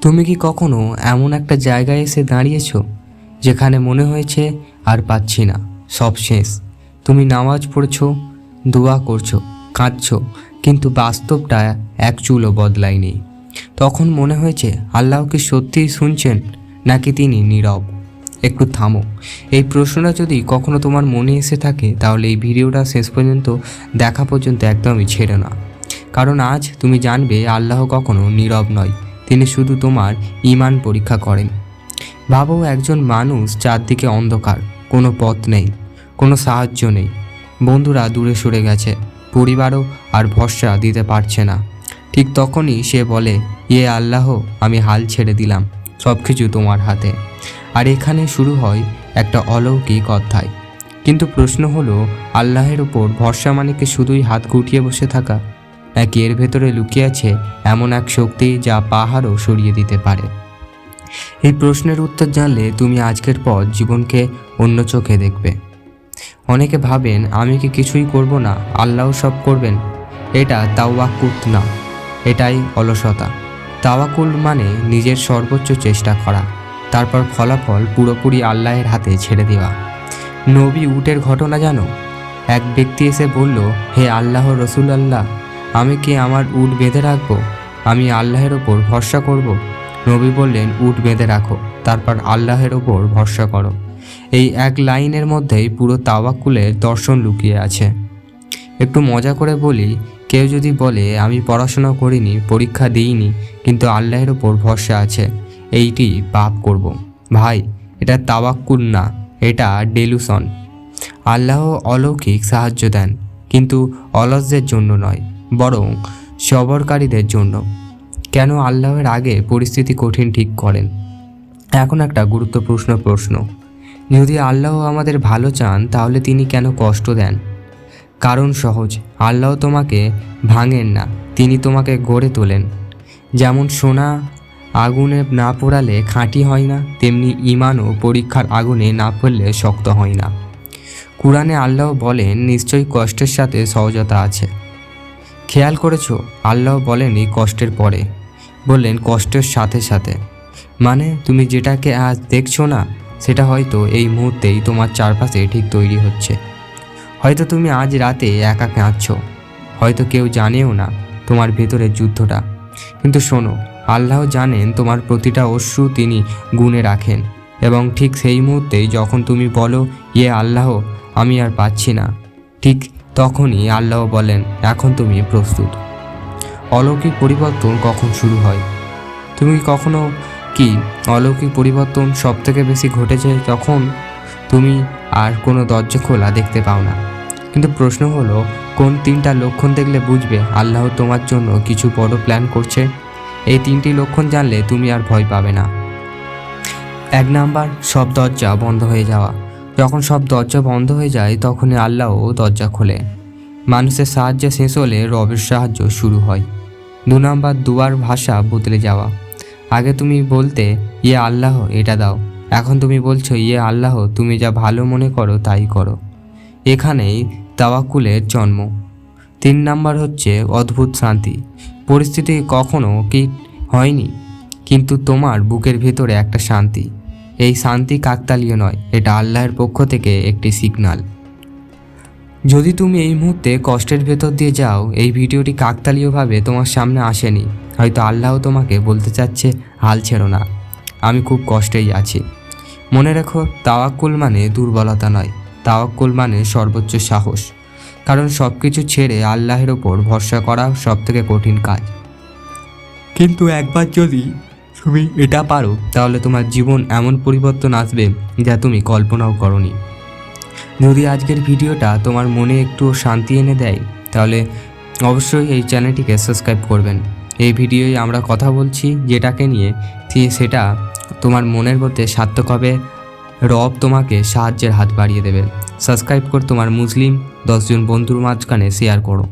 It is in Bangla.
তুমি কি কখনো এমন একটা জায়গায় এসে দাঁড়িয়েছো যেখানে মনে হয়েছে আর পাচ্ছি না, সব শেষ? তুমি নামাজ পড়ছো, দোয়া করছো, কাঁদছো, কিন্তু বাস্তবটা এক চুলও বদলায়নি। তখন মনে হয়েছে আল্লাহ কি সত্যিই শুনছেন, নাকি তিনি নীরব? একটু থামো। এই প্রশ্নটা যদি কখনো তোমার মনে এসে থাকে, তাহলে এই ভিডিওটা শেষ পর্যন্ত দেখা পর্যন্ত একদমই ছেড়ো না। কারণ আজ তুমি জানবে আল্লাহ কখনো নীরব নয়, তিনি শুধু তোমার ঈমান পরীক্ষা করেন। ভাবো, একজন মানুষ, চারদিকে অন্ধকার, কোনো পথ নেই, কোনো সাহায্য নেই, বন্ধুরা দূরে সরে গেছে, পরিবারও আর ভরসা দিতে পারছে না। ঠিক তখনই সে বলে, ইয়ে আল্লাহ, আমি হাল ছেড়ে দিলাম, সব কিছু তোমার হাতে। আর এখানে শুরু হয় একটা অলৌকিক অধ্যায়। কিন্তু প্রশ্ন হলো, আল্লাহের ওপর ভরসা মানে কি শুধুই হাত গুটিয়ে বসে থাকা, নাকি এর ভেতরে লুকিয়ে আছে এমন এক শক্তি যা পাহাড়ও সরিয়ে দিতে পারে? এই প্রশ্নের উত্তর জানলে তুমি আজকের পর জীবনকে অন্য চোখে দেখবে। অনেকে ভাবেন, আমি কি কিছুই করব না, আল্লাহ সব করবেন। এটা তাওয়াক্কুল না, এটাই অলসতা। তাওয়াক্কুল মানে নিজের সর্বোচ্চ চেষ্টা করা, তারপর ফলাফল পুরোপুরি আল্লাহের হাতে ছেড়ে দেওয়া। নবী উটের ঘটনা জানো? এক ব্যক্তি এসে বলল, হে আল্লাহ রসুল আল্লাহ, আমি কি আমার উট বেঁধে রাখবো? আমি আল্লাহের ওপর ভরসা করব। নবী বললেন, উট বেঁধে রাখো, তারপর আল্লাহের ওপর ভরসা করো। এই এক লাইনের মধ্যেই পুরো তাওয়াক্কুলের দর্শন লুকিয়ে আছে। একটু মজা করে বলি, কেউ যদি বলে, আমি পড়াশোনা করিনি, পরীক্ষা দিইনি, কিন্তু আল্লাহের ওপর ভরসা আছে, এইটি পাপ করব। ভাই, এটা তাওয়াক্কুল না, এটা ডেলুশন। আল্লাহ অলৌকিক সাহায্য দেন, কিন্তু অলসদের জন্য নয়, বরং সবরকারীদের জন্য। কেন আল্লাহের আগে পরিস্থিতি কঠিন ঠিক করেন? এখন একটা গুরুত্বপূর্ণ প্রশ্ন। যদি আল্লাহ আমাদের ভালো চান, তাহলে তিনি কেন কষ্ট দেন? কারণ সহজ, আল্লাহ তোমাকে ভাঙেন না, তিনি তোমাকে গড়ে তোলেন। যেমন সোনা আগুনে না পোড়ালে খাঁটি হয় না, তেমনি ঈমানও পরীক্ষার আগুনে না পড়লে শক্ত হয় না। কুরআনে আল্লাহ বলেন, নিশ্চয়ই কষ্টের সাথে সহজতা আছে। খেয়াল করেছো, আল্লাহ বলেননি কষ্টের পরে, বললেন কষ্টের সাথে সাথে। মানে তুমি যেটাকে আজ দেখছো না, সেটা হয়তো এই মুহূর্তেই তোমার চারপাশে ঠিক তৈরি হচ্ছে। হয়তো তুমি আজ রাতে একা কাঁদছো, হয়তো কেউ জানেও না তোমার ভেতরের যুদ্ধটা। কিন্তু শোনো, আল্লাহ জানেন তোমার প্রতিটা অশ্রু তিনি গুণে রাখেন। এবং ঠিক সেই মুহূর্তেই যখন তুমি বলো, ইয়ে আল্লাহ, আমি আর পাচ্ছি না, ঠিক তখনই আল্লাহ বলেন, এখন তুমি প্রস্তুত। অলৌকিক পরিবর্তন কখন শুরু হয়? তুমি কখনো কি অলৌকিক পরিবর্তন সব থেকে বেশি ঘটেছে যখন তুমি আর কোনো দরজা খোলা দেখতে পাও না? কিন্তু প্রশ্ন হলো, কোন তিনটা লক্ষণ দেখলে বুঝবে আল্লাহ তোমার জন্য কিছু বড় প্ল্যান করছে? এই তিনটি লক্ষণ জানলে তুমি আর ভয় পাবে না। 1 নাম্বার, সব দরজা বন্ধ হয়ে যাওয়া। যখন সব দরজা বন্ধ হয়ে যায়, তখনই আল্লাহও দরজা খোলে। মানুষের সাহায্য শেষ হলে রবের সাহায্য শুরু হয়। 2 নাম্বার, দুয়ার ভাষা বদলে যাওয়া। আগে তুমি বলতে, ইয়ে আল্লাহ এটা দাও, এখন তুমি বলছো, ইয়ে আল্লাহ তুমি যা ভালো মনে করো তাই করো। এখানেই তাওয়াক্কুলের জন্ম। 3 নাম্বার হচ্ছে অদ্ভুত শান্তি। পরিস্থিতি কখনো কি হয়নি, কিন্তু তোমার বুকের ভেতরে একটা শান্তি। এই শান্তি কাকতালীয় নয়, এটা আল্লাহর পক্ষ থেকে একটি সিগন্যাল। যদি তুমি এই মুহূর্তে কষ্টের ভেতর দিয়ে যাও, এই ভিডিওটি কাকতালীয়ভাবে তোমার সামনে আসেনি। হয়তো আল্লাহ তোমাকে বলতে চাচ্ছে, হাল ছেড়ো না, আমি খুব কষ্টেই আছি। মনে রেখো, তাওয়াক্কুল মানে দুর্বলতা নয়, তাওয়াক্কুল মানে সর্বোচ্চ সাহস। কারণ সব কিছু ছেড়ে আল্লাহের ওপর ভরসা করা সবথেকে কঠিন কাজ। কিন্তু একবার যদি তুমি এটা পারো, তাহলে তোমার জীবন এমন পরিবর্তন আসবে যা তুমি কল্পনাও করোনি। যদি আজকের ভিডিওটা তোমার মনে একটু শান্তি এনে দেয়, তাহলে অবশ্যই এই চ্যানেলটিকে সাবস্ক্রাইব করবেন। এই ভিডিওয় আমরা কথা বলছি যেটাকে নিয়ে, সেটা তোমার মনের মধ্যে সার্থক হবে, রব তোমাকে সাহায্যের হাত বাড়িয়ে দেবে। সাবস্ক্রাইব করে তোমার মুসলিম 10 জন বন্ধুর মাঝখানে শেয়ার করো।